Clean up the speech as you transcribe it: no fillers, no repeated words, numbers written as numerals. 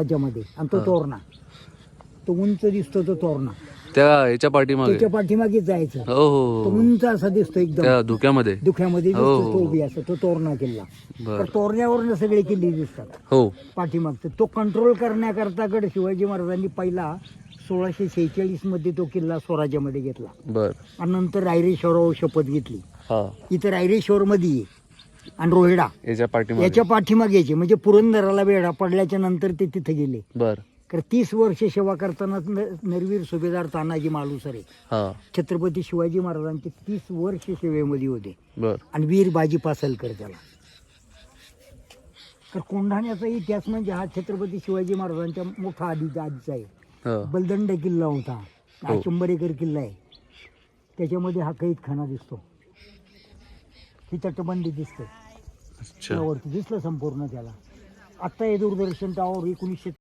त्याच्यामध्ये आणि तो तोरणा, तो उंच दिसतो तो तोरणा, त्या याच्या पाठीमागे. त्याच्या पाठीमागे जायचं. हो हो तो हो. उंच असा दिसतो एकदम त्या धुक्यामध्ये. दुख्यामध्ये हो, दिसतो हो, तो हो. उभी असं, तो तोरणा किल्ला. बर. तर तोरण्यावरून सगळे किल्ले दिसतात हो पाठीमागचं. तो कंट्रोल करण्याकरता गड शिवाजी महाराजांनी पहिला 1646 मध्ये तो किल्ला स्वराज्यामध्ये घेतला. बर. आणि नंतर रायरेश्वरावर शपथ घेतली. हा इथं रायरेश्वर मध्ये आणि रोहिडा याच्या पाठीमागे. याच्या पाठीमागे यायचे. म्हणजे पुरंदराला वेढा पडल्याच्या नंतर ते तिथे गेले. बर. तर 30 वर्ष सेवा करताना नरवीर सुभेदार तानाजी मालुसरे हा छत्रपती शिवाजी महाराजांचे 30 वर्ष सेवेमध्ये होते. बर. आणि वीर बाजी पासलकर त्याला. तर कोंढाण्याचा इतिहास म्हणजे हा छत्रपती शिवाजी महाराजांच्या मोठा आधीचा आहे. हा. बलदंड किल्ला होता, हा हो. 100 एकर किल्ला आहे. त्याच्यामध्ये हा कैदखाना दिसतो, ही तटबंदी दिसते अच्छा. त्यावरती दिसलं संपूर्ण त्याला. आता हे दूरदर्शन टावर 19